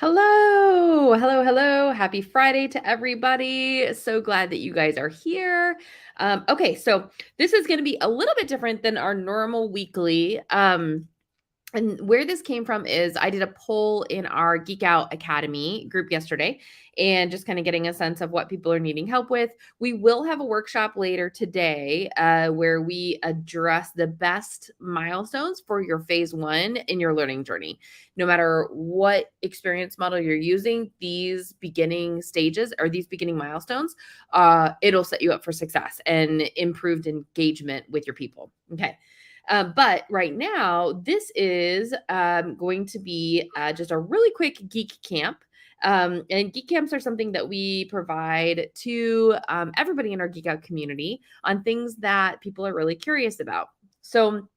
Hello, hello, hello. Happy Friday to everybody. So glad that you guys are here. Okay, so this is going to be a little bit different than our normal weekly. And where this came from is I did a poll in our Geek Out Academy group yesterday and just kind of getting a sense of what people are needing help with. We will have a workshop later today where we address the best milestones for your phase one in your learning journey. No matter what experience model you're using, these beginning stages or these beginning milestones, it'll set you up for success and improved engagement with your people. Okay. But right now, this is going to be just a really quick geek camp. And geek camps are something that we provide to everybody in our Geek Out community on things that people are really curious about. So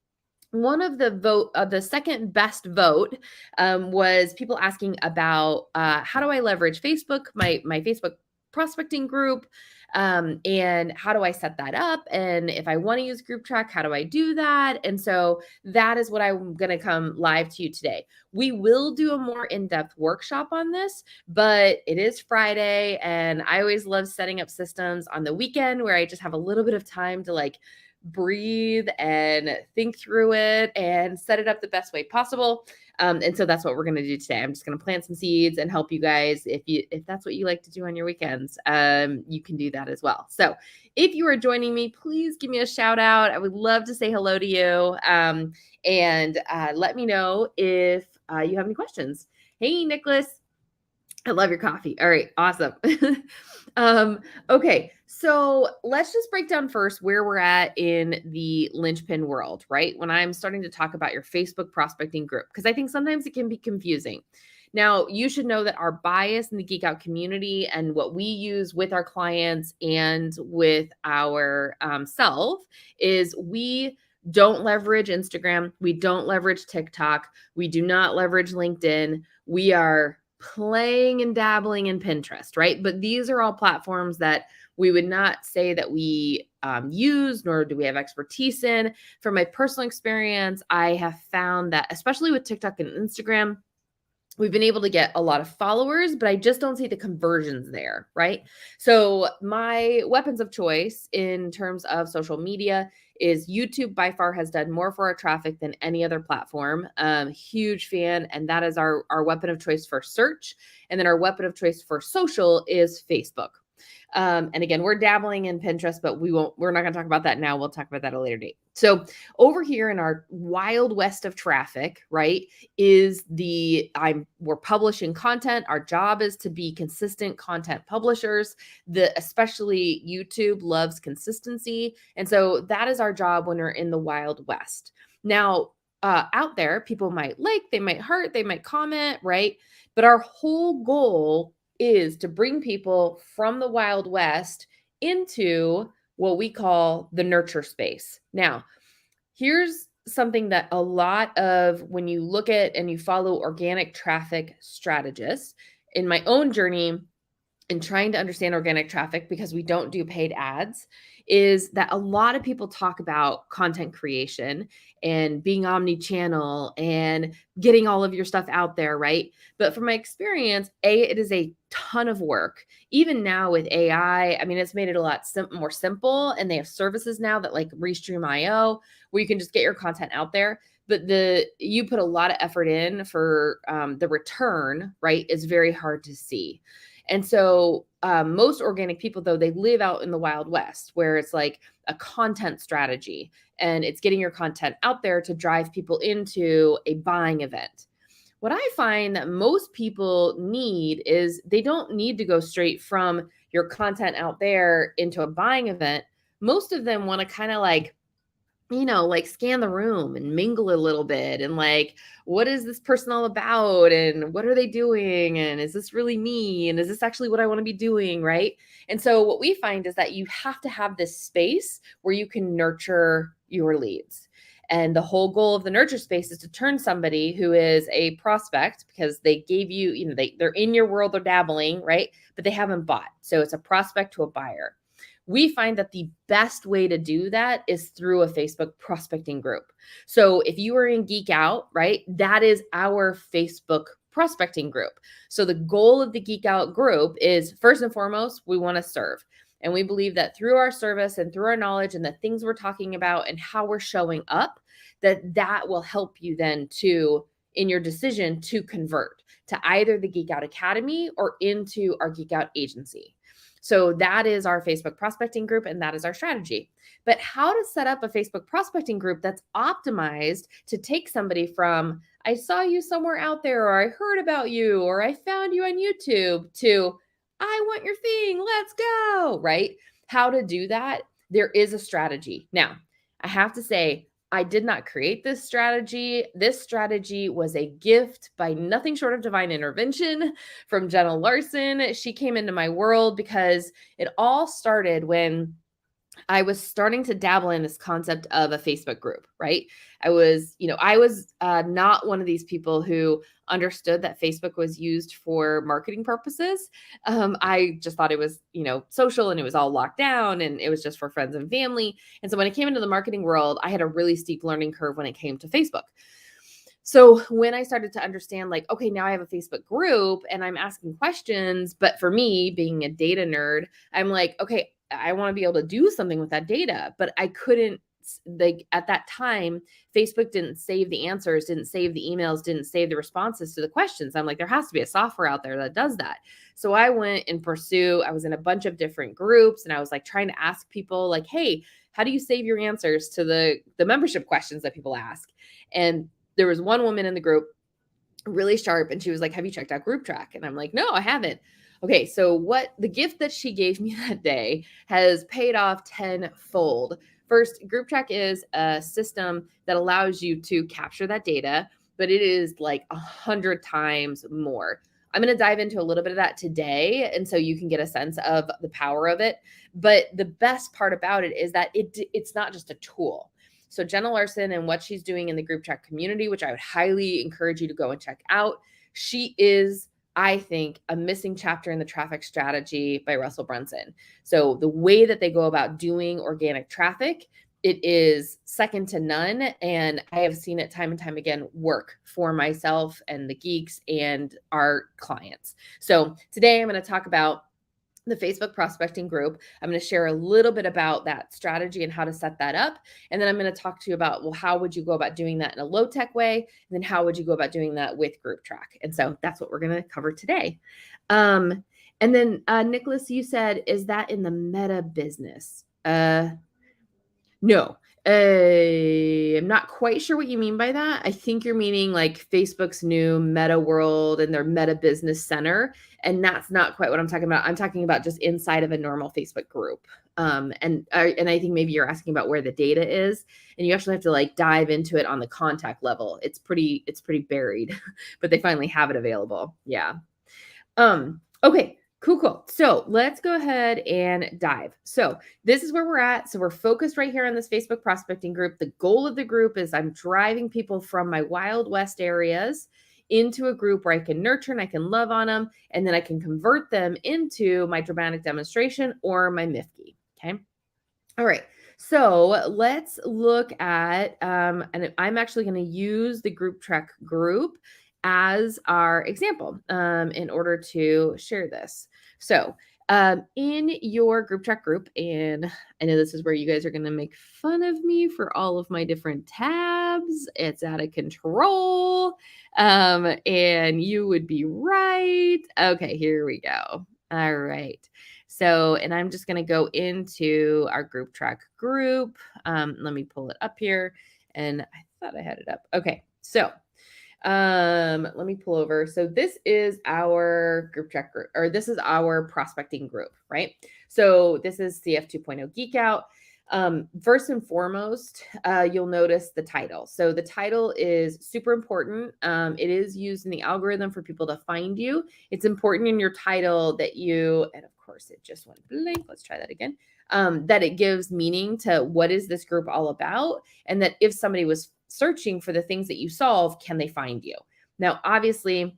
one of the second best vote was people asking about how do I leverage Facebook, my Facebook prospecting group, and how do I set that up? And if I want to use group track, how do I do that? And so that is what I'm going to come live to you today. We will do a more in-depth workshop on this, but it is Friday, and I always love setting up systems on the weekend where I just have a little bit of time to breathe and think through it and set it up the best way possible. And so that's what we're going to do today. I'm just going to plant some seeds and help you guys. If that's what you like to do on your weekends, you can do that as well. So if you are joining me, please give me a shout out. I would love to say hello to you. And let me know if you have any questions. Hey, Nicholas. I love your coffee. All right, awesome. Okay, so let's just break down first where we're at in the linchpin world, right? When I'm starting to talk about your Facebook prospecting group, because I think sometimes it can be confusing. Now, you should know that our bias in the Geek Out community and what we use with our clients and with our self is we don't leverage Instagram. We don't leverage TikTok. We do not leverage LinkedIn. We are playing and dabbling in Pinterest, right? But these are all platforms that we would not say that we use, nor do we have expertise in. From my personal experience, I have found that, especially with TikTok and Instagram, we've been able to get a lot of followers, but I just don't see the conversions there, right? So my weapons of choice in terms of social media is YouTube. By far has done more for our traffic than any other platform. Huge fan. And that is our weapon of choice for search. And then our weapon of choice for social is Facebook. And again, we're dabbling in Pinterest, but we're not going to talk about that now. We'll talk about that at a later date. So over here in our wild west of traffic, right, we're publishing content. Our job is to be consistent content publishers. Especially YouTube loves consistency. And so that is our job when we're in the wild west. Now, out there, people might they might heart, they might comment, right? But our whole goal is to bring people from the Wild West into what we call the nurture space. Now, here's something that a lot of when you look at and you follow organic traffic strategists, in my own journey in trying to understand organic traffic, because we don't do paid ads, is that a lot of people talk about content creation and being omni-channel and getting all of your stuff out there, right? But from my experience, it is a ton of work. Even now with AI, I mean, it's made it a lot more simple, and they have services now that like Restream.io where you can just get your content out there. But you put a lot of effort in for the return, right, is very hard to see. And so most organic people, though, they live out in the Wild West where it's like a content strategy and it's getting your content out there to drive people into a buying event. What I find that most people need is they don't need to go straight from your content out there into a buying event. Most of them want to kind of scan the room and mingle a little bit and what is this person all about and what are they doing and is this really me and is this actually what I want to be doing, right? And so what we find is that you have to have this space where you can nurture your leads. And the whole goal of the nurture space is to turn somebody who is a prospect because they gave you, they're in your world, they're dabbling, right? But they haven't bought. So it's a prospect to a buyer. We find that the best way to do that is through a Facebook prospecting group. So if you are in Geek Out, right, that is our Facebook prospecting group. So the goal of the Geek Out group is, first and foremost, we want to serve. And we believe that through our service and through our knowledge and the things we're talking about and how we're showing up, that will help you then to, in your decision, to convert to either the Geek Out Academy or into our Geek Out agency. So that is our Facebook prospecting group, and that is our strategy. But how to set up a Facebook prospecting group that's optimized to take somebody from, I saw you somewhere out there, or I heard about you, or I found you on YouTube, to, I want your thing, let's go, right? How to do that? There is a strategy. Now, I have to say, I did not create this strategy. This strategy was a gift by nothing short of divine intervention from Jenna Larson. She came into my world because it all started when I was starting to dabble in this concept of a Facebook group, right? I was not one of these people who understood that Facebook was used for marketing purposes. I just thought it was, social, and it was all locked down and it was just for friends and family. And so when I came into the marketing world, I had a really steep learning curve when it came to Facebook. So when I started to understand, like, okay, now I have a Facebook group and I'm asking questions, but for me, being a data nerd, I'm like, okay, I want to be able to do something with that data, but I couldn't, like, at that time, Facebook didn't save the answers, didn't save the emails, didn't save the responses to the questions. I'm like, there has to be a software out there that does that. So I went and I was in a bunch of different groups, and I was like trying to ask people, like, hey, how do you save your answers to the membership questions that people ask? And there was one woman in the group, really sharp, and she was like, have you checked out Group Track? And I'm like, no, I haven't. Okay, so the gift that she gave me that day has paid off tenfold. First, Group Track is a system that allows you to capture that data, but it is like 100 times more. I'm going to dive into a little bit of that today, and so you can get a sense of the power of it. But the best part about it is that it's not just a tool. So Jenna Larson and what she's doing in the Group Track community, which I would highly encourage you to go and check out, she is, I think, a missing chapter in the traffic strategy by Russell Brunson. So the way that they go about doing organic traffic, it is second to none. And I have seen it time and time again work for myself and the geeks and our clients. So today I'm going to talk about the Facebook prospecting group. I'm going to share a little bit about that strategy and how to set that up. And then I'm going to talk to you about, well, how would you go about doing that in a low tech way? And then how would you go about doing that with Group Track? And so that's what we're going to cover today. And then Nicholas, you said, is that in the meta business? No. I'm not quite sure what you mean by that. I think you're meaning like Facebook's new meta world and their meta business center. And that's not quite what I'm talking about. I'm talking about just inside of a normal Facebook group. And I think maybe you're asking about where the data is, and you actually have to like dive into it on the contact level. It's pretty buried, but they finally have it available. Yeah. Okay. Cool. So let's go ahead and dive. So this is where we're at. So we're focused right here on this Facebook prospecting group. The goal of the group is I'm driving people from my Wild West areas into a group where I can nurture and I can love on them, and then I can convert them into my dramatic demonstration or my MIFKI. Okay. All right. So let's look at, and I'm actually going to use the Group Track group as our example in order to share this. So in your Group Track group, and I know this is where you guys are going to make fun of me for all of my different tabs. It's out of control. And you would be right. Okay, here we go. All right. So, and I'm just going to go into our Group Track group. Let me pull it up here. And I thought I had it up. Okay. So let me pull over. So this is our Group Track group, or this is our prospecting group, right? So this is CF 2.0 Geek Out. First and foremost, you'll notice the title. So the title is super important. It is used in the algorithm for people to find you. It's important in your title that you, and of course it just went blank. Let's try that again. That it gives meaning to what is this group all about, and that if somebody was searching for the things that you solve, can they find you? Now, obviously,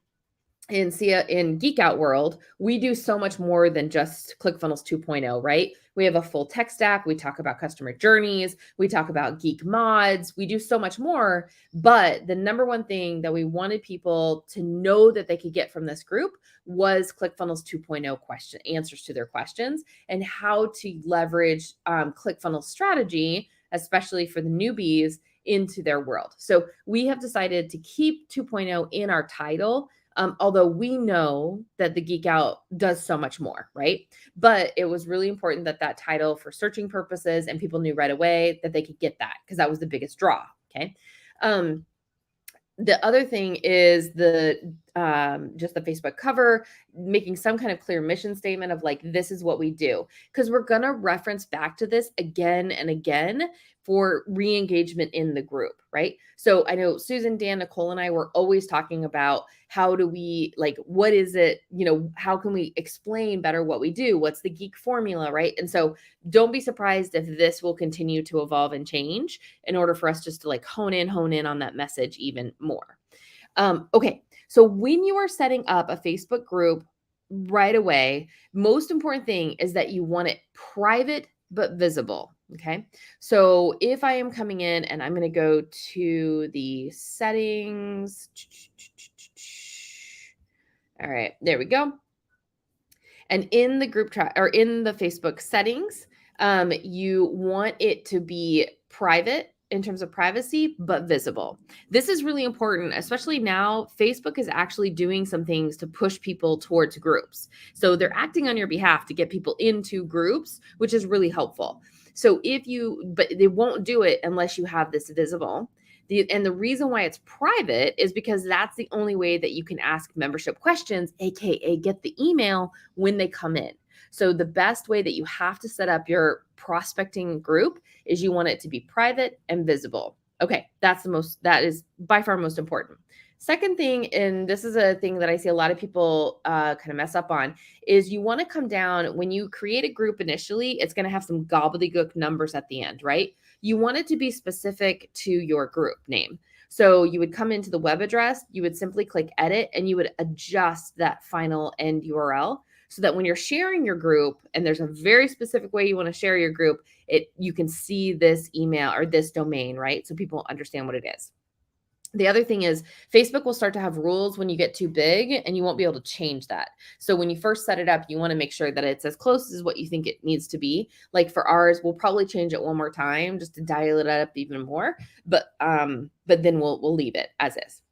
in Geek Out world, we do so much more than just ClickFunnels 2.0, right? We have a full tech stack. We talk about customer journeys. We talk about geek mods. We do so much more. But the number one thing that we wanted people to know that they could get from this group was ClickFunnels 2.0 answers to their questions, and how to leverage ClickFunnels strategy, especially for the newbies, into their world. So we have decided to keep 2.0 in our title, although we know that the Geek Out does so much more, right? But it was really important that that title, for searching purposes, and people knew right away that they could get that, because that was the biggest draw. Okay. The other thing is just the Facebook cover, making some kind of clear mission statement of like, this is what we do, because we're going to reference back to this again and again for re-engagement in the group, right? So I know Susan, Dan, Nicole, and I were always talking about how do we, like, what is it, how can we explain better what we do? What's the geek formula, right? And so don't be surprised if this will continue to evolve and change in order for us just to like hone in on that message even more. Okay, so when you are setting up a Facebook group right away, most important thing is that you want it private but visible. Okay, so if I am coming in and I'm going to go to the settings, all right, there we go. And in the group chat, or in the Facebook settings, you want it to be private in terms of privacy, but visible. This is really important, especially now. Facebook is actually doing some things to push people towards groups. So they're acting on your behalf to get people into groups, which is really helpful. So but they won't do it unless you have this visible. And the reason why it's private is because that's the only way that you can ask membership questions, AKA get the email when they come in. So the best way that you have to set up your prospecting group is you want it to be private and visible. Okay, that is by far most important. Second thing, and this is a thing that I see a lot of people kind of mess up on, is you want to come down when you create a group initially. It's going to have some gobbledygook numbers at the end, right? You want it to be specific to your group name. So you would come into the web address, you would simply click edit, and you would adjust that final end URL so that when you're sharing your group, and there's a very specific way you want to share your group, you can see this email or this domain, right? So people understand what it is. The other thing is Facebook will start to have rules when you get too big, and you won't be able to change that. So when you first set it up, you want to make sure that it's as close as what you think it needs to be. Like for ours, we'll probably change it one more time just to dial it up even more. But then we'll leave it as is.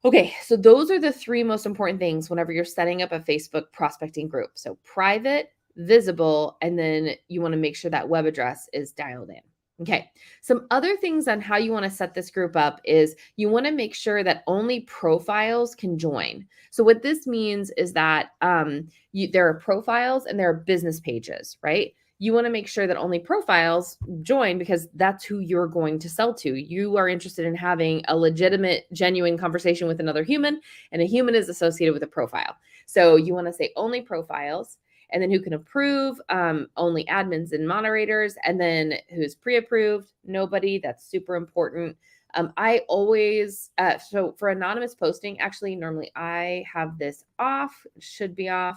Okay, so those are the three most important things whenever you're setting up a Facebook prospecting group. So private, visible, and then you want to make sure that web address is dialed in. Okay, some other things on how you want to set this group up is you want to make sure that only profiles can join. So what this means is that there are profiles and there are business pages, right? You want to make sure that only profiles join, because that's who you're going to sell to. You are interested in having a legitimate, genuine conversation with another human, and a human is associated with a profile. So you want to say only profiles. And then who can approve, only admins and moderators. And then who's pre-approved, nobody. That's super important. I always, so for anonymous posting, actually, normally I have this off, it should be off.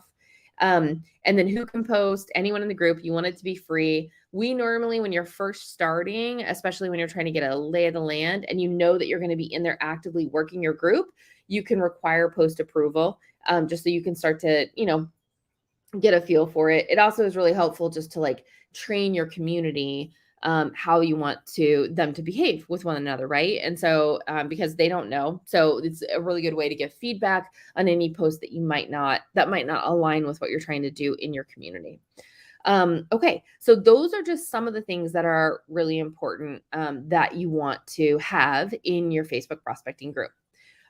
And then who can post, anyone in the group, you want it to be free. We normally, when you're first starting, especially when you're trying to get a lay of the land and you know that you're going to be in there actively working your group, you can require post approval, just so you can start to, get a feel for it. It also is really helpful just to like train your community how you want them to behave with one another, right? And so because they don't know, so it's a really good way to give feedback on any post that might not align with what you're trying to do in your community. Okay, so those are just some of the things that are really important that you want to have in your Facebook prospecting group.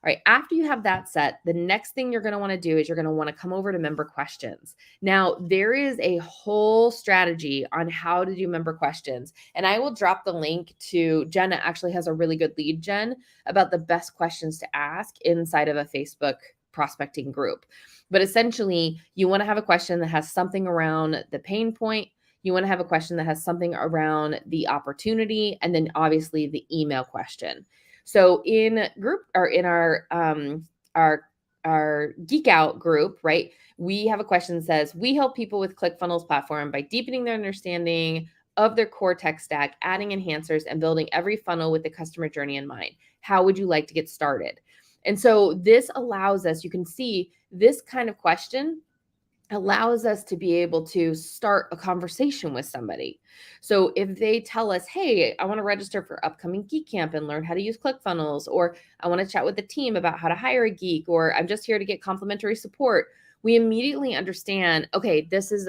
All right, after you have that set, the next thing you're going to want to do is you're going to want to come over to member questions. Now, there is a whole strategy on how to do member questions, and I will drop the link to Jenna. Actually has a really good lead gen about the best questions to ask inside of a Facebook prospecting group. But essentially, you want to have a question that has something around the pain point. You want to have a question that has something around the opportunity, and then obviously the email question. So in group, or in our our Geek Out group, right? We have a question that says, we help people with ClickFunnels platform by deepening their understanding of their core tech stack, adding enhancers, and building every funnel with the customer journey in mind. How would you like to get started? And so this allows us, you can see this kind of question allows us to be able to start a conversation with somebody. So if they tell us, hey, I want to register for upcoming Geek Camp and learn how to use ClickFunnels, or I want to chat with the team about how to hire a geek, or I'm just here to get complimentary support, we immediately understand, okay, this is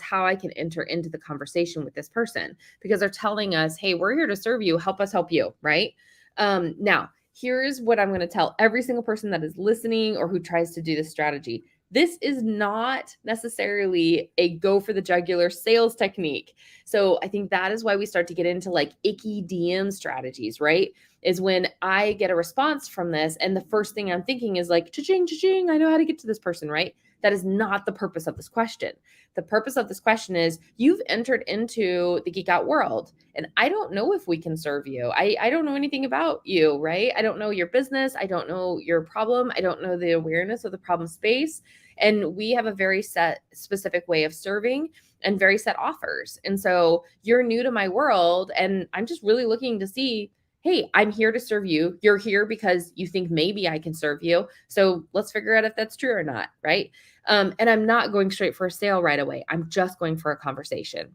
how I can enter into the conversation with this person, because they're telling us, hey, we're here to serve you, help us help you, right? Now, here's what I'm going to tell every single person that is listening or who tries to do this strategy. This is not necessarily a go for the jugular sales technique. So I think that is why we start to get into like icky DM strategies, right? Is when I get a response from this and the first thing I'm thinking is like, cha-ching, cha-ching, I know how to get to this person, right? That is not the purpose of this question. The purpose of this question is you've entered into the Geek Out world and I don't know if we can serve you. I don't know anything about you, right? I don't know your business. I don't know your problem. I don't know the awareness of the problem space. And we have a very set, specific way of serving and very set offers. And so you're new to my world and I'm just really looking to see, hey, I'm here to serve you. You're here because you think maybe I can serve you. So let's figure out if that's true or not, right? And I'm not going straight for a sale right away. I'm just going for a conversation.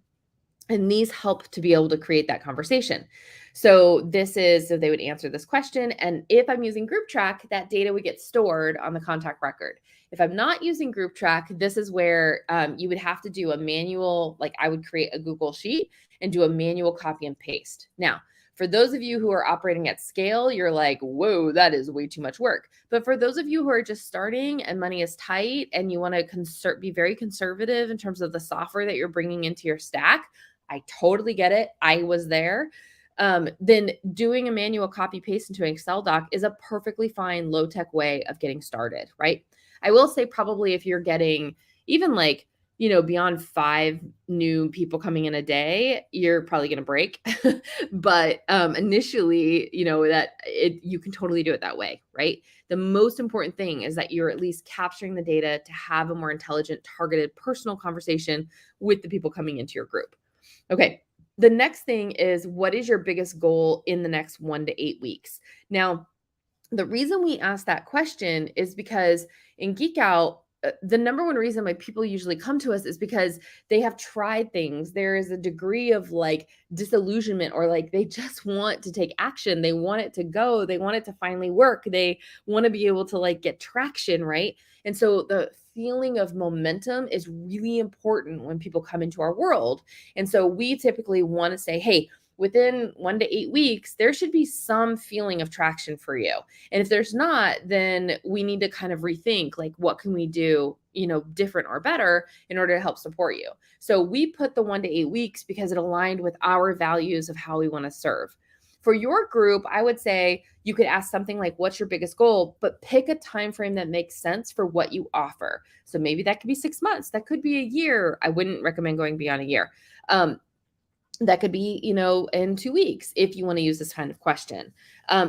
And these help to be able to create that conversation. So they would answer this question. And if I'm using Group Track, that data would get stored on the contact record. If I'm not using Group Track, this is where you would have to do a manual, like I would create a Google Sheet and do a manual copy and paste. Now, for those of you who are operating at scale, you're like, whoa, that is way too much work. But for those of you who are just starting and money is tight and you want to be very conservative in terms of the software that you're bringing into your stack, I totally get it. I was there. Then doing a manual copy paste into an Excel doc is a perfectly fine low tech way of getting started, right? I will say probably if you're getting even like, beyond 5 new people coming in a day, you're probably going to break. But initially, you can totally do it that way, right? The most important thing is that you're at least capturing the data to have a more intelligent, targeted, personal conversation with the people coming into your group. Okay. The next thing is, what is your biggest goal in the next 1 to 8 weeks? Now, the reason we ask that question is because in Geek Out, the number one reason why people usually come to us is because they have tried things. There is a degree of like disillusionment, or like they just want to take action. They want it to go. They want it to finally work. They want to be able to like get traction, right? And so the feeling of momentum is really important when people come into our world. And so we typically want to say, hey, within 1 to 8 weeks, there should be some feeling of traction for you. And if there's not, then we need to kind of rethink, like, what can we do, different or better in order to help support you? So we put the 1 to 8 weeks because it aligned with our values of how we want to serve. For your group, I would say you could ask something like, what's your biggest goal? But pick a time frame that makes sense for what you offer. So maybe that could be 6 months. That could be a year. I wouldn't recommend going beyond a year. That could be, in 2 weeks if you want to use this kind of question.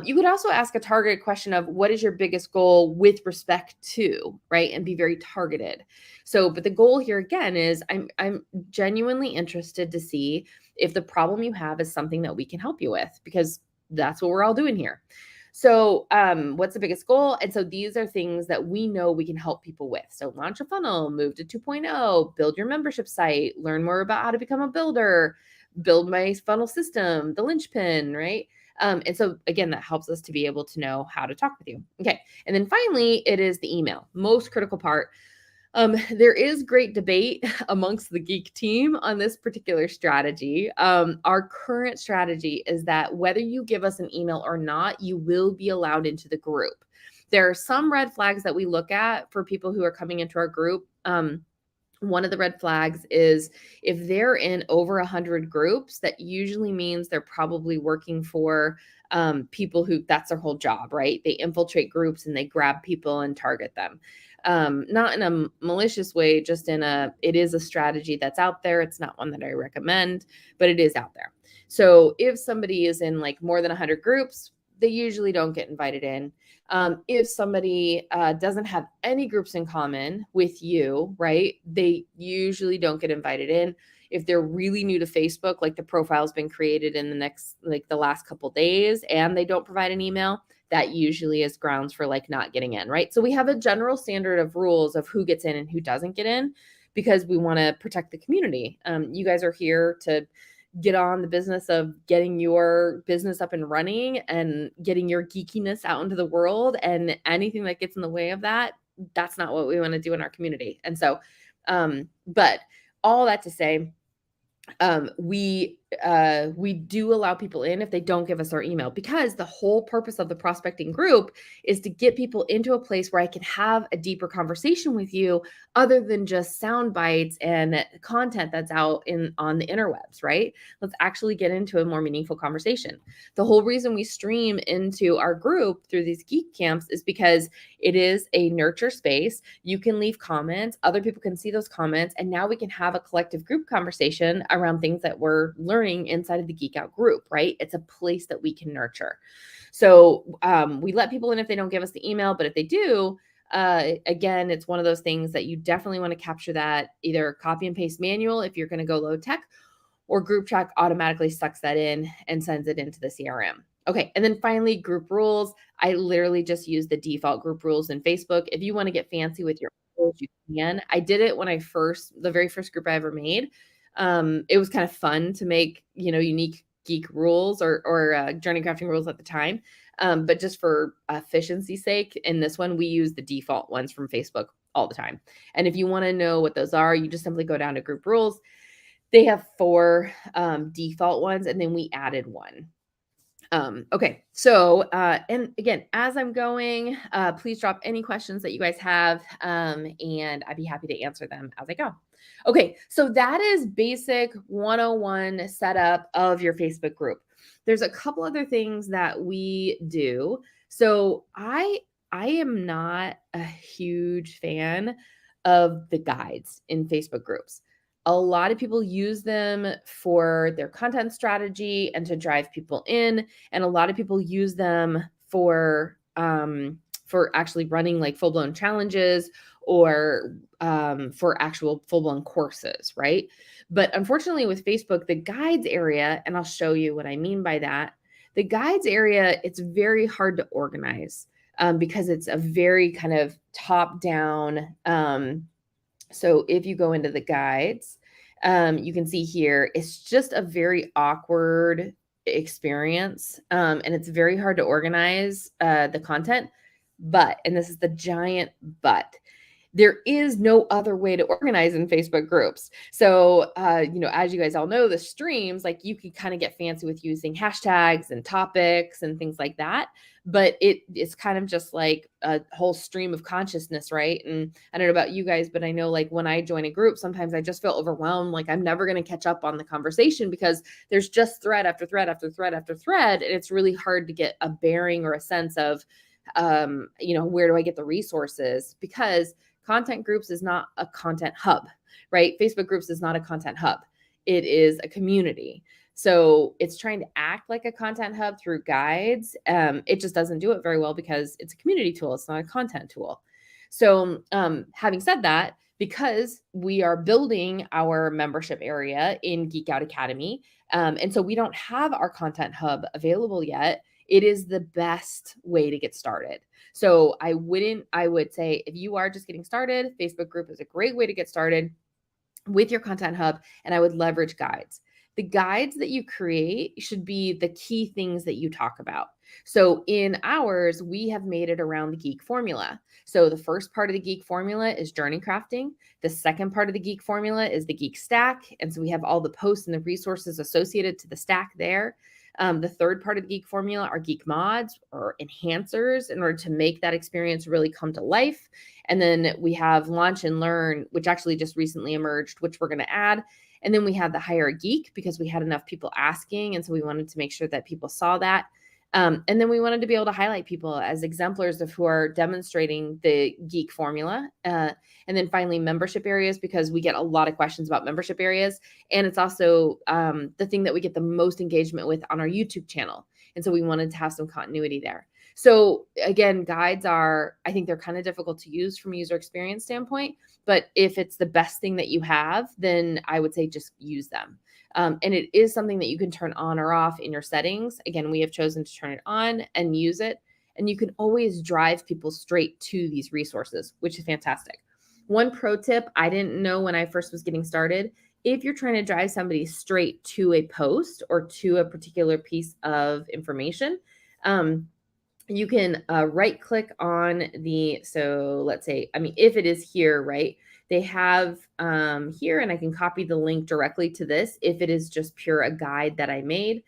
You could also ask a targeted question of what is your biggest goal with respect to, right? And be very targeted. So, but the goal here again is I'm genuinely interested to see if the problem you have is something that we can help you with, because that's what we're all doing here. So what's the biggest goal? And so these are things that we know we can help people with. So launch a funnel, move to 2.0, build your membership site, learn more about how to become a builder, build my funnel system, the linchpin, right? And so again, that helps us to be able to know how to talk with you. Okay. And then finally, it is the email, most critical part. There is great debate amongst the Geek team on this particular strategy. Our current strategy is that whether you give us an email or not, you will be allowed into the group. There are some red flags that we look at for people who are coming into our group. One of the red flags is if they're in over 100 groups, that usually means they're probably working for people who that's their whole job, right? They infiltrate groups and they grab people and target them. Not in a malicious way, just it is a strategy that's out there. It's not one that I recommend, but it is out there. So if somebody is in like more than 100 groups, they usually don't get invited in. If somebody doesn't have any groups in common with you, right, they usually don't get invited in. If they're really new to Facebook, like the profile's been created in the last couple days and they don't provide an email, that usually is grounds for like not getting in, right? So we have a general standard of rules of who gets in and who doesn't get in because we want to protect the community. You guys are here to get on the business of getting your business up and running and getting your geekiness out into the world, and anything that gets in the way of that, that's not what we want to do in our community. And so, but all that to say, we do allow people in if they don't give us our email, because the whole purpose of the prospecting group is to get people into a place where I can have a deeper conversation with you other than just sound bites and content that's out on the interwebs, right? Let's actually get into a more meaningful conversation. The whole reason we stream into our group through these geek camps is because it is a nurture space. You can leave comments, other people can see those comments, and now we can have a collective group conversation around things that we're learning inside of the Geek Out group, right? It's a place that we can nurture. So we let people in if they don't give us the email, but if they do, again, it's one of those things that you definitely want to capture that either copy and paste manual if you're going to go low tech, or group chat automatically sucks that in and sends it into the CRM. Okay, and then finally, group rules. I literally just use the default group rules in Facebook. If you want to get fancy with your rules, you can. I did it when the very first group I ever made. It was kind of fun to make, unique geek rules or journey crafting rules at the time. But just for efficiency's sake, in this one, we use the default ones from Facebook all the time. And if you want to know what those are, you just simply go down to group rules. They have 4 default ones, and then we added one. Okay, so, and again, as I'm going, please drop any questions that you guys have, and I'd be happy to answer them as I go. Okay, so that is basic 101 setup of your Facebook group. There's a couple other things that we do. So I am not a huge fan of the guides in Facebook groups. A lot of people use them for their content strategy and to drive people in, and a lot of people use them for actually running like full-blown challenges or for actual full-blown courses, right? But unfortunately with Facebook, the guides area, and I'll show you what I mean by that, the guides area, it's very hard to organize because it's a very kind of top-down. So if you go into the guides, you can see here, it's just a very awkward experience. And it's very hard to organize the content. But, and this is the giant but, there is no other way to organize in Facebook groups. So, as you guys all know, the streams, like you could kind of get fancy with using hashtags and topics and things like that. But it's kind of just like a whole stream of consciousness, right? And I don't know about you guys, but I know like when I join a group, sometimes I just feel overwhelmed. Like I'm never going to catch up on the conversation because there's just thread after thread after thread after thread. And it's really hard to get a bearing or a sense of, where do I get the resources? Because content groups is not a content hub, right? Facebook groups is not a content hub. It is a community. So it's trying to act like a content hub through guides. It just doesn't do it very well because it's a community tool. It's not a content tool. So having said that, because we are building our membership area in Geek Out Academy, and so we don't have our content hub available yet, it is the best way to get started. So I would say if you are just getting started, Facebook group is a great way to get started with your content hub, and I would leverage guides. The guides that you create should be the key things that you talk about. So in ours, we have made it around the Geek formula. So the first part of the Geek formula is journey crafting. The second part of the Geek formula is the Geek stack. And so we have all the posts and the resources associated to the stack there. The third part of the Geek formula are Geek mods or enhancers in order to make that experience really come to life. And then we have launch and learn, which actually just recently emerged, which we're going to add. And then we have the hire a geek because we had enough people asking. And so we wanted to make sure that people saw that. And then we wanted to be able to highlight people as exemplars of who are demonstrating the Geek formula. And then finally, membership areas, because we get a lot of questions about membership areas. And it's also the thing that we get the most engagement with on our YouTube channel. And so we wanted to have some continuity there. So again, guides are, I think they're kind of difficult to use from a user experience standpoint, but if it's the best thing that you have, then I would say just use them. And it is something that you can turn on or off in your settings. Again, we have chosen to turn it on and use it. And you can always drive people straight to these resources, which is fantastic. One pro tip I didn't know when I first was getting started, if you're trying to drive somebody straight to a post or to a particular piece of information, you can right click on so let's say, if it is here, right, they have here, and I can copy the link directly to this if it is just pure a guide that I made.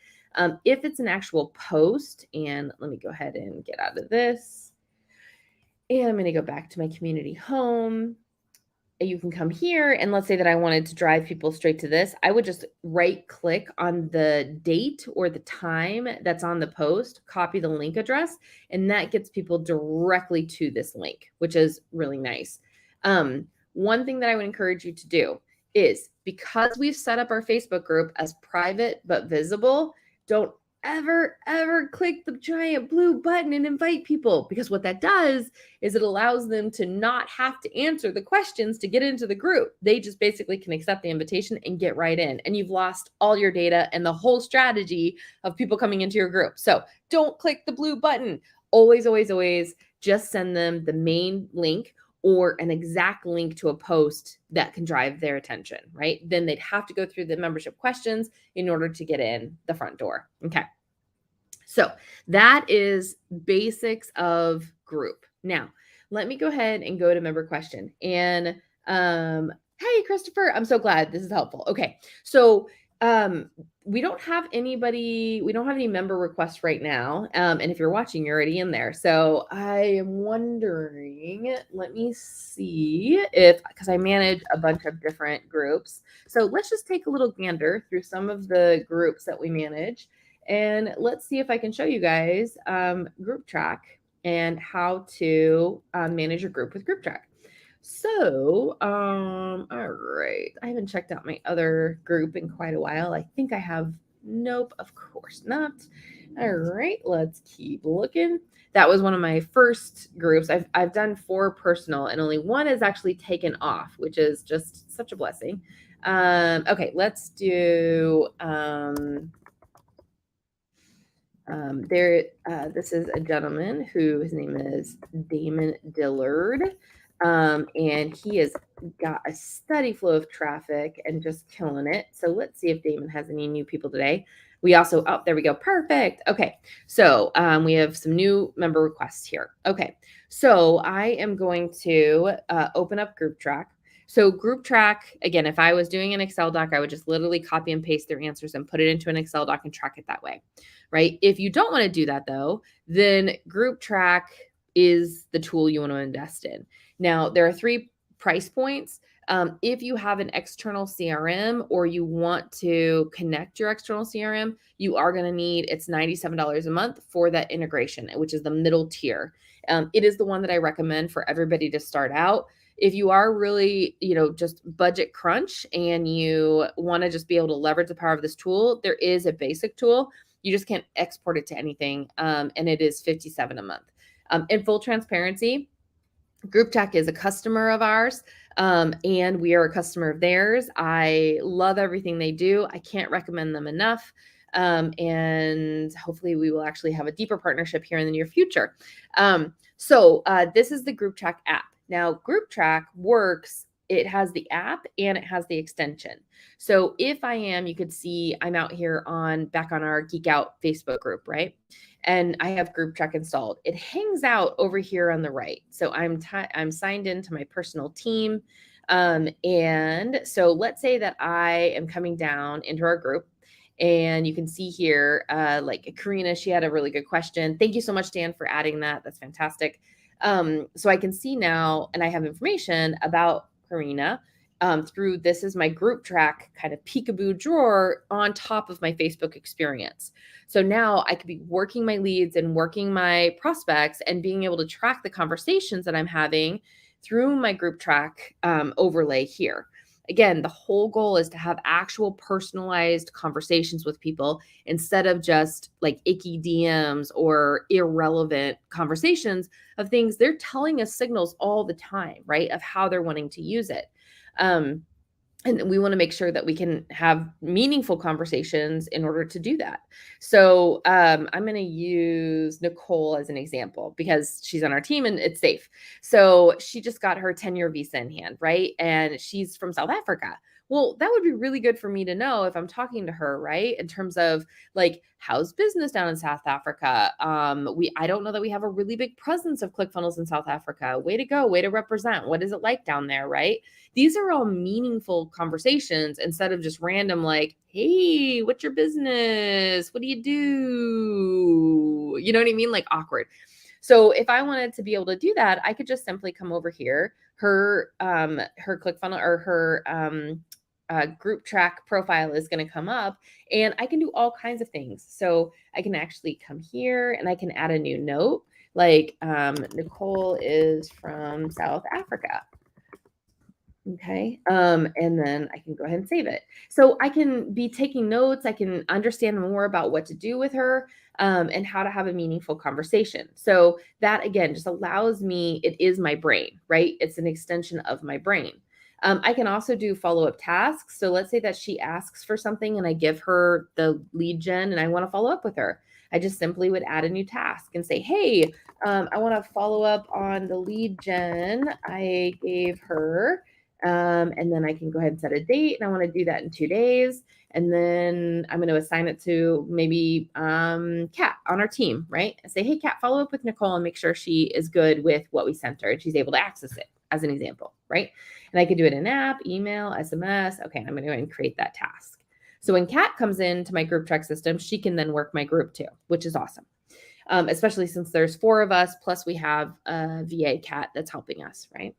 If it's an actual post, and let me go ahead and get out of this, and I'm going to go back to my community home. You can come here, and let's say that I wanted to drive people straight to this. I would just right click on the date or the time that's on the post, copy the link address, and that gets people directly to this link, which is really nice. One thing that I would encourage you to do is, because we've set up our Facebook group as private but visible, don't ever click the giant blue button and invite people, because what that does is it allows them to not have to answer the questions to get into the group. They just basically can accept the invitation and get right in, and you've lost all your data and the whole strategy of people coming into your group. So don't click the blue button. Always just send them the main link or an exact link to a post that can drive their attention, right? Then they'd have to go through the membership questions in order to get in the front door. Okay. So that is basics of group. Now, let me go ahead and go to member question. And hey, Christopher, I'm so glad this is helpful. Okay. So we don't have any member requests right now. And if you're watching, you're already in there. So I am wondering, let me see because I manage a bunch of different groups. So let's just take a little gander through some of the groups that we manage. And let's see if I can show you guys Group Track and how to manage your group with Group Track. So, all right. I haven't checked out my other group in quite a while. I think I have. Nope, of course not. All right, let's keep looking. That was one of my first groups. I've done 4 personal, and only one is actually taken off, which is just such a blessing. Okay, let's do this is a gentleman who his name is Damon Dillard. And he has got a steady flow of traffic and just killing it. So let's see if Damon has any new people today. We also, there we go. Perfect. Okay. So we have some new member requests here. Okay. So I am going to open up Group Track. So Group Track, again, if I was doing an Excel doc, I would just literally copy and paste their answers and put it into an Excel doc and track it that way, right? If you don't want to do that though, then Group Track is the tool you want to invest in. Now, there are 3 price points. If you have an external CRM or you want to connect your external CRM, you are going to need, it's $97 a month for that integration, which is the middle tier. It is the one that I recommend for everybody to start out. If you are really, just budget crunch and you want to just be able to leverage the power of this tool, there is a basic tool. You just can't export it to anything. And it is $57 a month. In full transparency, Group Track is a customer of ours, and we are a customer of theirs. I love everything they do. I can't recommend them enough. And hopefully we will actually have a deeper partnership here in the near future. So this is the Group Track app. Now, Group Track works. It has the app and it has the extension. So if you could see I'm out here back on our Geek Out Facebook group, right? And I have Group Track installed. It hangs out over here on the right. So I'm signed into my personal team. And so let's say that I am coming down into our group, and you can see here, like Karina, she had a really good question. Thank you so much, Dan, for adding that. That's fantastic. So I can see now, and I have information about Karina through this is my Group Track kind of peekaboo drawer on top of my Facebook experience. So now I could be working my leads and working my prospects and being able to track the conversations that I'm having through my Group Track overlay here. again, the whole goal is to have actual personalized conversations with people instead of just like icky DMs or irrelevant conversations of things. They're telling us signals all the time, right, of how they're wanting to use it. And we want to make sure that we can have meaningful conversations in order to do that. So I'm going to use Nicole as an example because she's on our team and it's safe. So she just got her 10-year visa in hand, right? And she's from South Africa. Well, that would be really good for me to know if I'm talking to her, right? In terms of like, how's business down in South Africa? I don't know that we have a really big presence of ClickFunnels in South Africa. Way to go, way to represent. What is it like down there, right? These are all meaningful conversations instead of just random like, hey, what's your business? What do you do? You know what I mean? Like awkward. So if I wanted to be able to do that, I could just simply come over here. Her ClickFunnels or her group track profile is going to come up and I can do all kinds of things. So I can actually come here and I can add a new note like Nicole is from South Africa. Okay. And then I can go ahead and save it. So I can be taking notes. I can understand more about what to do with her and how to have a meaningful conversation. So that again just allows me, it is my brain, right? It's an extension of my brain. I can also do follow-up tasks. So let's say that she asks for something and I give her the lead gen and I want to follow up with her. I just simply would add a new task and say, hey, I want to follow up on the lead gen I gave her. And then I can go ahead and set a date and I want to do that in 2 days. And then I'm going to assign it to maybe Kat on our team, right? And say, hey, Kat, follow up with Nicole and make sure she is good with what we sent her and she's able to access it as an example, right? And I could do it in app, email, SMS. Okay, I'm going to go ahead and create that task. So when Kat comes into my group track system, she can then work my group too, which is awesome. Especially since there's 4 of us, plus we have a VA Kat that's helping us, right?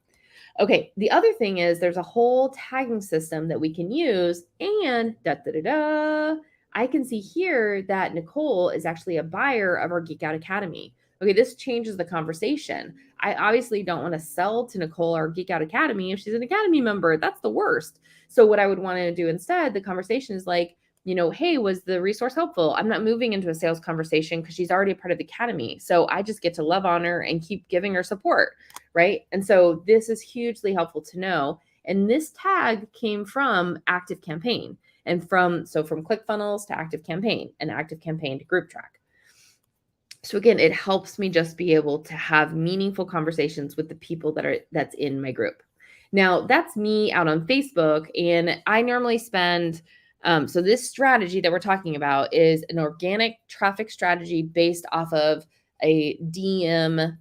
Okay, the other thing is there's a whole tagging system that we can use and I can see here that Nicole is actually a buyer of our Geek Out Academy. Okay, this changes the conversation. I obviously don't want to sell to Nicole our Geek Out Academy if she's an Academy member. That's the worst. So what I would want to do instead, the conversation is like, hey, was the resource helpful? I'm not moving into a sales conversation because she's already a part of the Academy. So I just get to love on her and keep giving her support, right? And so this is hugely helpful to know. And this tag came from Active Campaign and from ClickFunnels to Active Campaign and Active Campaign to Group Track. So again, it helps me just be able to have meaningful conversations with the people that's in my group. Now, that's me out on Facebook, and I normally spend so this strategy that we're talking about is an organic traffic strategy based off of a DM,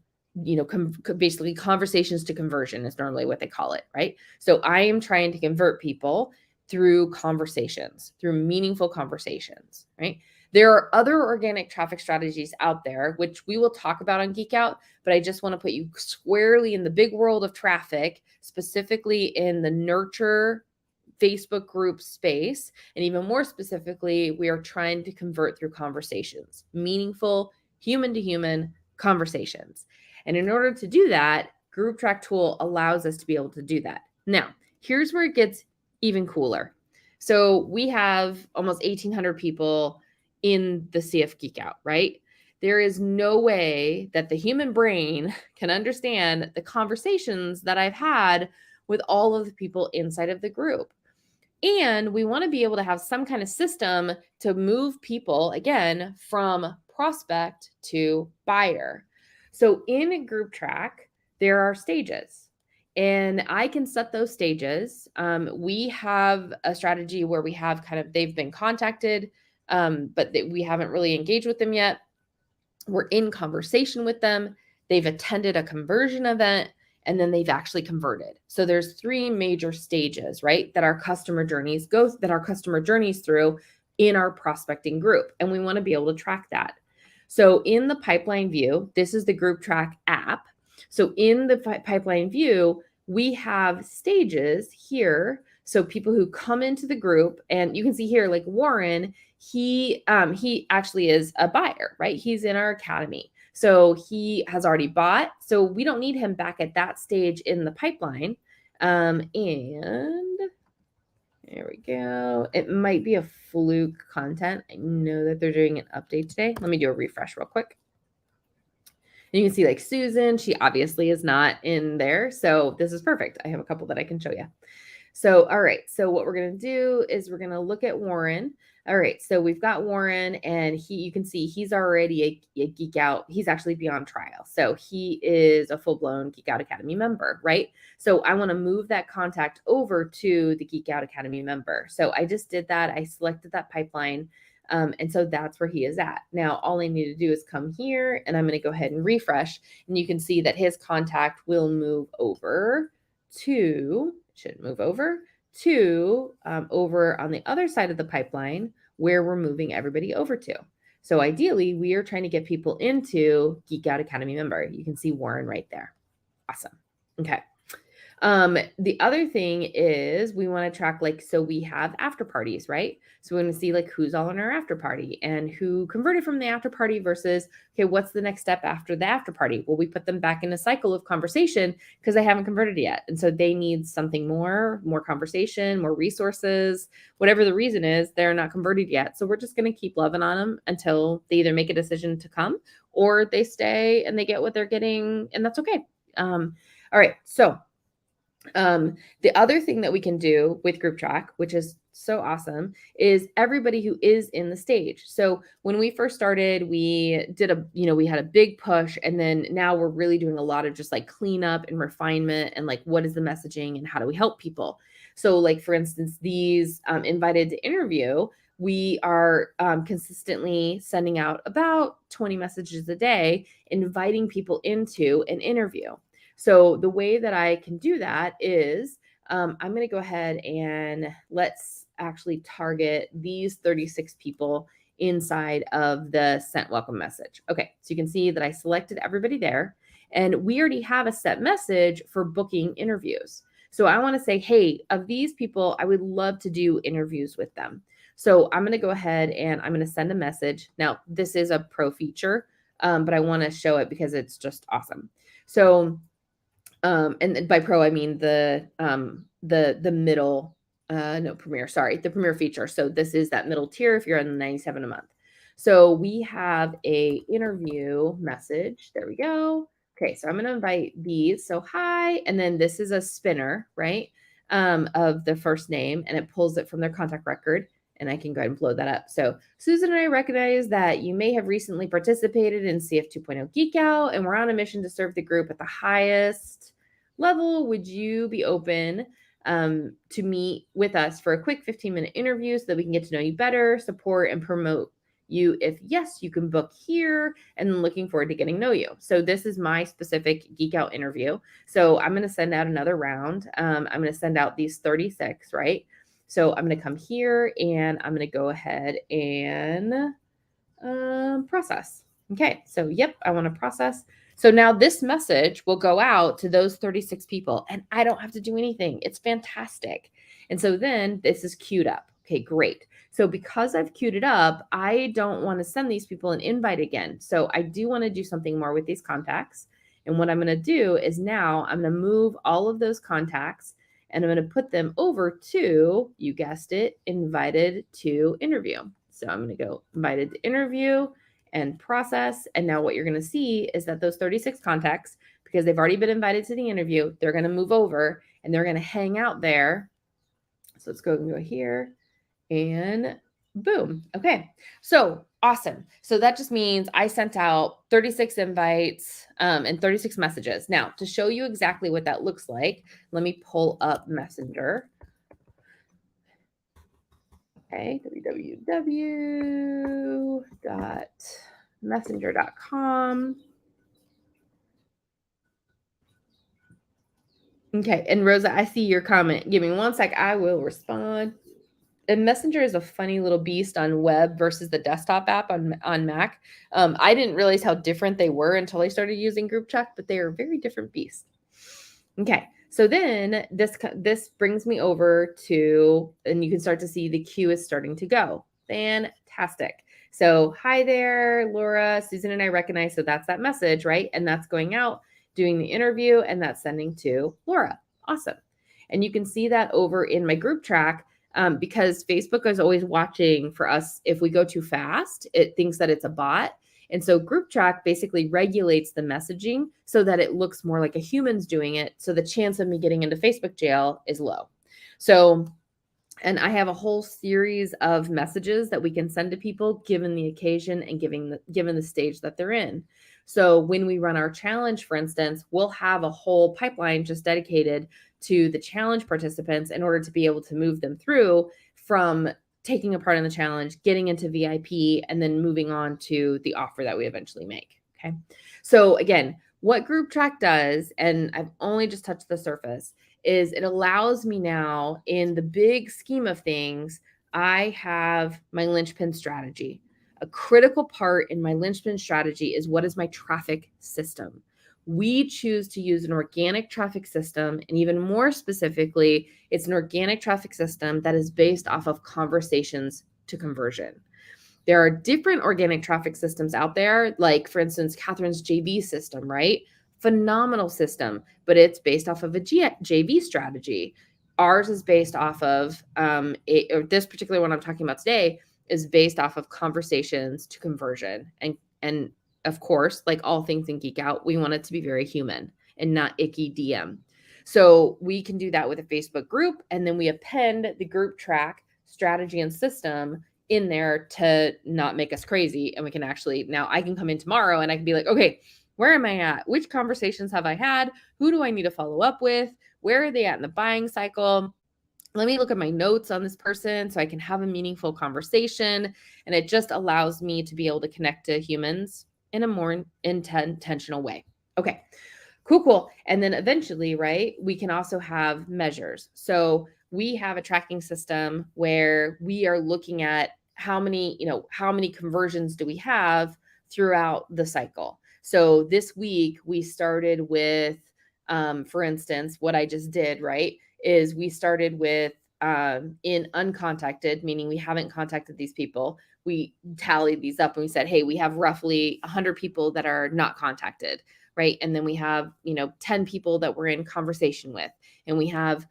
basically conversations to conversion is normally what they call it, right? So I am trying to convert people through conversations, through meaningful conversations, right? There are other organic traffic strategies out there, which we will talk about on Geek Out, but I just want to put you squarely in the big world of traffic, specifically in the nurture Facebook group space. And even more specifically, we are trying to convert through conversations, meaningful human to human conversations. And in order to do that, Group Track tool allows us to be able to do that. Now, here's where it gets even cooler. So we have almost 1,800 people in the CF Geek Out, right? There is no way that the human brain can understand the conversations that I've had with all of the people inside of the group. And we want to be able to have some kind of system to move people, again, from prospect to buyer. So in Group Track, there are stages. And I can set those stages. We have a strategy where we have they've been contacted, but we haven't really engaged with them yet. We're in conversation with them. They've attended a conversion event, and then they've actually converted. So there's 3 major stages, right, that our customer journeys through in our prospecting group. And we want to be able to track that. So in the pipeline view, this is the Group Track app. So in the pipeline view, we have stages here. So people who come into the group, and you can see here, like Warren, he actually is a buyer, right? He's in our academy. So he has already bought. So we don't need him back at that stage in the pipeline. And There we go. It might be a fluke content. I know that they're doing an update today. Let me do a refresh real quick. And you can see like Susan, she obviously is not in there. So this is perfect. I have a couple that I can show you. So, all right. So what we're going to do is we're going to look at Warren. All right. So we've got Warren, and you can see he's already a Geek Out. He's actually beyond trial. So he is a full-blown Geek Out Academy member, right? So I want to move that contact over to the Geek Out Academy member. So I just did that. I selected that pipeline. And so that's where he is at. Now, all I need to do is come here, and I'm going to go ahead and refresh. And you can see that his contact will move over to, over on the other side of the pipeline where we're moving everybody over to. So ideally, we are trying to get people into Geek Out Academy member. You can see Warren right there. Awesome. Okay. The other thing is we want to track, like, so we have after parties, right? So we want to see like who's all in our after party and who converted from the after party versus, okay, what's the next step after the after party? Well, we put them back in a cycle of conversation because they haven't converted yet. And so they need something more conversation, more resources, whatever the reason is, they're not converted yet. So we're just going to keep loving on them until they either make a decision to come or they stay and they get what they're getting, and that's okay. All right. So the other thing that we can do with Group Track, which is so awesome, is everybody who is in the stage. So when we first started, we did we had a big push, and then now we're really doing a lot of just like cleanup and refinement and like what is the messaging and how do we help people. So like, for instance, these invited to interview, we are consistently sending out about 20 messages a day, inviting people into an interview. So the way that I can do that is I'm going to go ahead and let's actually target these 36 people inside of the sent welcome message. Okay, so you can see that I selected everybody there, and we already have a set message for booking interviews. So I want to say, hey, of these people, I would love to do interviews with them. So I'm going to go ahead and I'm going to send a message. Now, this is a pro feature, but I want to show it because it's just awesome. So and by pro, I mean the middle, Premier, sorry, the Premier feature. So this is that middle tier if you're on the 97 a month. So we have a interview message. There we go. Okay, so I'm going to invite these. So hi, and then this is a spinner, right, of the first name, and it pulls it from their contact record. And I can go ahead and blow that up. So Susan and I recognize that you may have recently participated in CF 2.0 Geek Out, and we're on a mission to serve the group at the highest level. Would you be open to meet with us for a quick 15-minute interview so that we can get to know you better, support, and promote you? If yes, you can book here, and looking forward to getting to know you. So this is my specific Geek Out interview. So I'm going to send out another round. I'm going to send out these 36, right? So I'm going to come here and I'm going to go ahead and process. Okay, so yep, I want to process. So now this message will go out to those 36 people, and I don't have to do anything. It's fantastic. And so then this is queued up. Okay, great. So because I've queued it up, I don't want to send these people an invite again. So I do want to do something more with these contacts. And what I'm going to do is now I'm going to move all of those contacts, and I'm going to put them over to, you guessed it, invited to interview. So I'm going to go invited to interview and process. And now what you're going to see is that those 36 contacts, because they've already been invited to the interview, they're going to move over and they're going to hang out there. So let's go here and boom. Okay. So awesome. So that just means I sent out 36 invites and 36 messages. Now, to show you exactly what that looks like, let me pull up Messenger. Okay, www.messenger.com. Okay, and Rosa, I see your comment. Give me one sec. I will respond. And Messenger is a funny little beast on web versus the desktop app on Mac. I didn't realize how different they were until I started using Group Chat, but they are very different beasts. Okay, so then this brings me over to, and you can start to see the queue is starting to go. Fantastic. So hi there, Laura, Susan and I recognize, so that's that message, right? And that's going out, doing the interview, and that's sending to Laura. Awesome. And you can see that over in my group track. because Facebook is always watching for us. If we go too fast, it thinks that it's a bot. And so group track basically regulates the messaging so that it looks more like a human's doing it. So the chance of me getting into Facebook jail is low. So, and I have a whole series of messages that we can send to people given the occasion and given the stage that they're in. So when we run our challenge, for instance, we'll have a whole pipeline just dedicated to the challenge participants in order to be able to move them through from taking a part in the challenge, getting into VIP, and then moving on to the offer that we eventually make. Okay. So again, what group track does, and I've only just touched the surface, is it allows me now, in the big scheme of things, I have my linchpin strategy. A critical part in my linchpin strategy is what is my traffic system. We choose to use an organic traffic system, and even more specifically, it's an organic traffic system that is based off of conversations to conversion. There are different organic traffic systems out there, like, for instance, Catherine's JV system, right? Phenomenal system, but it's based off of a JV strategy. Ours is based off of, or this particular one I'm talking about today is based off of conversations to conversion. And of course, like all things in Geek Out, we want it to be very human and not icky DM. So we can do that with a Facebook group, and then we append the group track strategy and system in there to not make us crazy. And we can actually, now I can come in tomorrow and I can be like, okay, where am I at? Which conversations have I had? Who do I need to follow up with? Where are they at in the buying cycle? Let me look at my notes on this person so I can have a meaningful conversation. And it just allows me to be able to connect to humans in a more intentional way. Okay, cool. And then eventually, right, we can also have measures. So we have a tracking system where we are looking at how many conversions do we have throughout the cycle. So this week we started with, for instance, what I just did, right, is we started with in uncontacted, meaning we haven't contacted these people. We tallied these up and we said, hey, we have roughly 100 people that are not contacted, right? And then we have, 10 people that we're in conversation with, and we have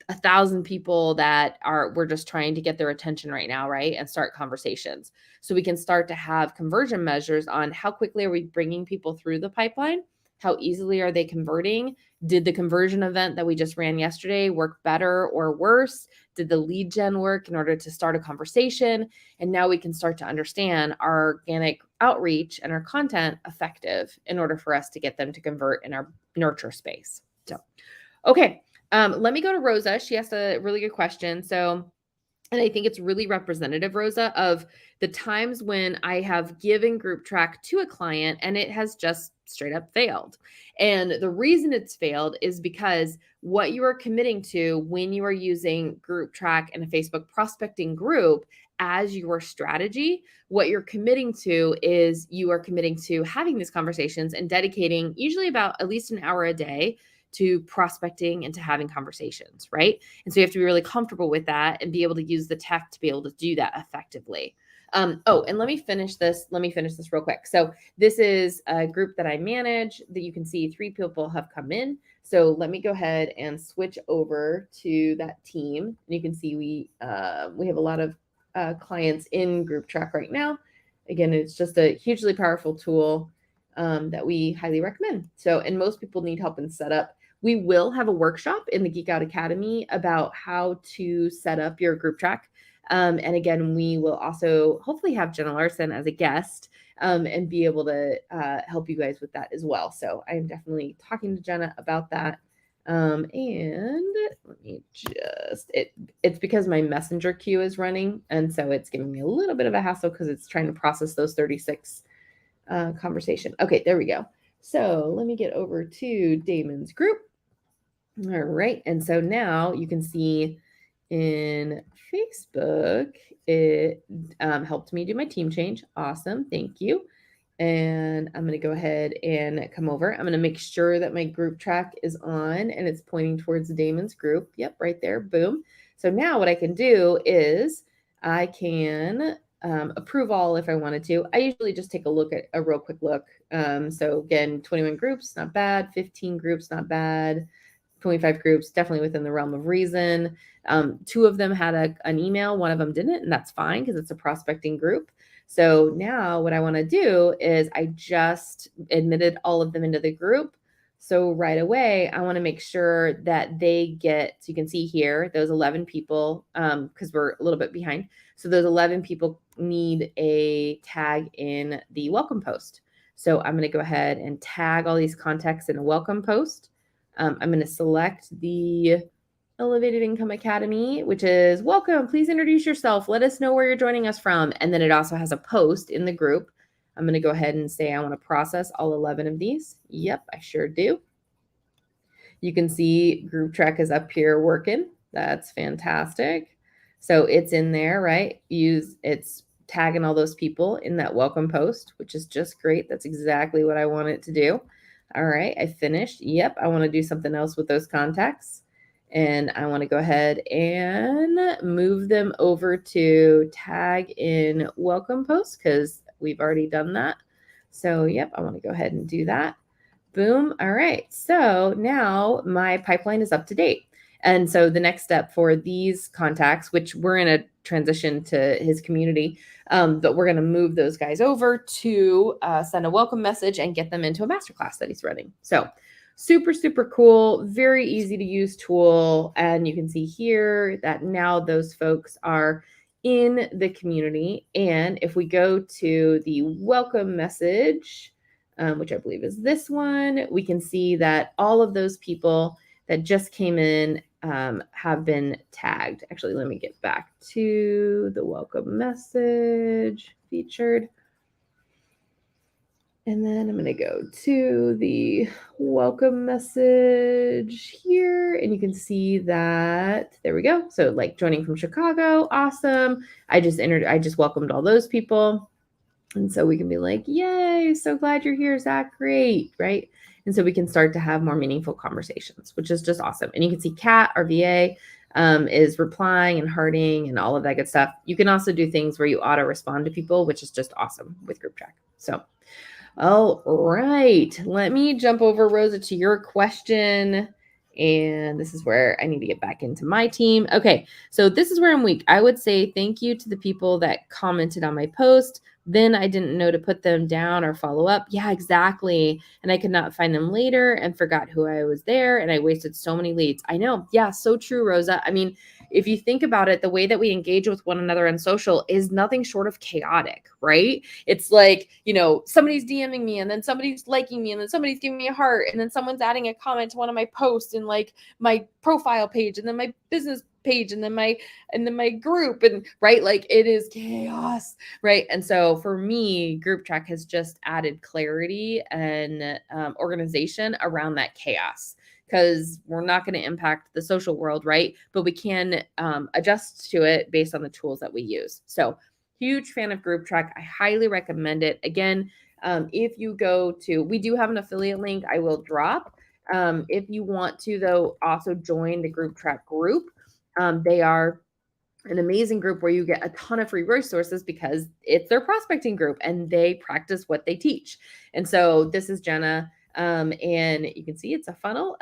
1,000 people that we're just trying to get their attention right now, right? And start conversations. So we can start to have conversion measures on how quickly are we bringing people through the pipeline? How easily are they converting? Did the conversion event that we just ran yesterday work better or worse? Did the lead gen work in order to start a conversation? And now we can start to understand our organic outreach and our content effective in order for us to get them to convert in our nurture space. So, okay. Let me go to Rosa. She asked a really good question. So, and I think it's really representative, Rosa, of the times when I have given group track to a client and it has just straight up failed. And the reason it's failed is because what you are committing to when you are using group track in a Facebook prospecting group as your strategy, what you're committing to is you are committing to having these conversations and dedicating usually about at least an hour a day to prospecting and to having conversations, right? And so you have to be really comfortable with that and be able to use the tech to be able to do that effectively. And let me finish this real quick. So this is a group that I manage that you can see 3 people have come in. So let me go ahead and switch over to that team. And you can see we have a lot of clients in group track right now. Again, it's just a hugely powerful tool that we highly recommend. So, and most people need help in setup. We will have a workshop in the Geek Out Academy about how to set up your group track. And again, we will also hopefully have Jenna Larson as a guest and be able to help you guys with that as well. So I am definitely talking to Jenna about that. And let me just, it's because my messenger queue is running. And so it's giving me a little bit of a hassle because it's trying to process those 36 conversation. Okay, there we go. So let me get over to Damon's group. All right. And so now you can see in Facebook, it helped me do my team change. Awesome. Thank you. And I'm going to go ahead and come over. I'm going to make sure that my group track is on and it's pointing towards Damon's group. Yep, right there. Boom. So now what I can do is I can approve all if I wanted to. I usually just take a look at a real quick look. So again, 21 groups, not bad. 15 groups, not bad. 25 groups, definitely within the realm of reason. 2 of them had an email, one of them didn't, and that's fine because it's a prospecting group. So now what I want to do is I just admitted all of them into the group. So right away, I want to make sure that they get, so you can see here, those 11 people, because we're a little bit behind. So those 11 people need a tag in the welcome post. So I'm going to go ahead and tag all these contacts in a welcome post. I'm going to select the Elevated Income Academy, which is welcome. Please introduce yourself. Let us know where you're joining us from. And then it also has a post in the group. I'm going to go ahead and say I want to process all 11 of these. Yep, I sure do. You can see Group Track is up here working. That's fantastic. So it's in there, right? It's tagging all those people in that welcome post, which is just great. That's exactly what I want it to do. All right, I finished. Yep, I want to do something else with those contacts. And I want to go ahead and move them over to tag in welcome post because we've already done that. So, yep, I want to go ahead and do that. Boom. All right. So now my pipeline is up to date. And so the next step for these contacts, which we're in a transition to his community, but we're going to move those guys over to send a welcome message and get them into a masterclass that he's running. So super, super cool, very easy to use tool. And you can see here that now those folks are in the community. And if we go to the welcome message, which I believe is this one, we can see that all of those people that just came in have been tagged. Actually, let me get back to the welcome message featured. And then I'm going to go to the welcome message here, and you can see that, there we go. So like joining from Chicago, awesome. I just welcomed all those people. And so we can be like, yay, so glad you're here, Zach, great, right? And so we can start to have more meaningful conversations, which is just awesome. And you can see Kat, our VA, is replying and hearting and all of that good stuff. You can also do things where you auto respond to people, which is just awesome with Group Track. So, all right, let me jump over, Rosa, to your question. And this is where I need to get back into my team. Okay, so this is where I'm weak. I would say thank you to the people that commented on my post. Then I didn't know to put them down or follow up. Yeah, exactly. And I could not find them later and forgot who I was there. And I wasted so many leads. I know. Yeah, so true, Rosa. I mean, if you think about it, the way that we engage with one another on social is nothing short of chaotic, right? It's like, somebody's DMing me and then somebody's liking me and then somebody's giving me a heart and then someone's adding a comment to one of my posts in like my profile page and then my business page and then my group, and right, like it is chaos, right? And so for me, Group Track has just added clarity and organization around that chaos, because we're not going to impact the social world, right? But we can adjust to it based on the tools that we use. So huge fan of Group Track. I highly recommend it. Again, if you go to, we do have an affiliate link I will drop. If you want to, though, also join the Group Track group. They are an amazing group where you get a ton of free resources because it's their prospecting group and they practice what they teach. And so this is Jenna. And you can see it's a funnel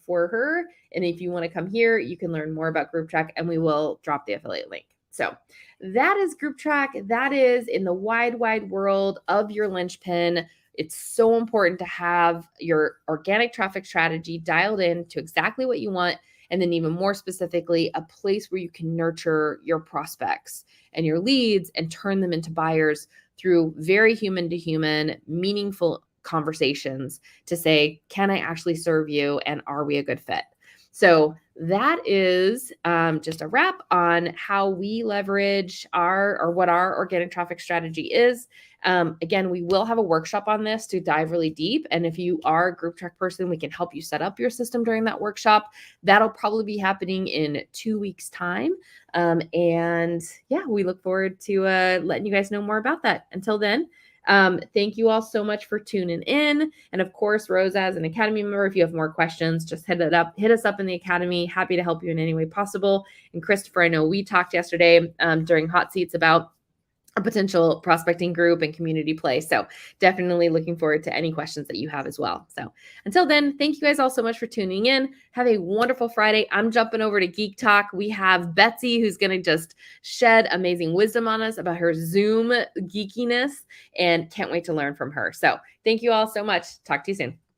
for her. And if you want to come here, you can learn more about Group Track and we will drop the affiliate link. So that is Group Track. That is in the wide, wide world of your linchpin. It's so important to have your organic traffic strategy dialed in to exactly what you want. And then even more specifically, a place where you can nurture your prospects and your leads and turn them into buyers through very human to human, meaningful conversations to say, can I actually serve you? And are we a good fit? So that is just a wrap on how we leverage what our organic traffic strategy is. Again, we will have a workshop on this to dive really deep. And if you are a Group Track person, we can help you set up your system during that workshop. That'll probably be happening in 2 weeks' time. And yeah, we look forward to letting you guys know more about that. Until then, thank you all so much for tuning in. And of course, Rosa, as an Academy member, if you have more questions, just hit us up in the Academy. Happy to help you in any way possible. And Christopher, I know we talked yesterday during Hot Seats about a potential prospecting group and community play. So definitely looking forward to any questions that you have as well. So until then, thank you guys all so much for tuning in. Have a wonderful Friday. I'm jumping over to Geek Talk. We have Betsy, who's going to just shed amazing wisdom on us about her Zoom geekiness, and can't wait to learn from her. So thank you all so much. Talk to you soon.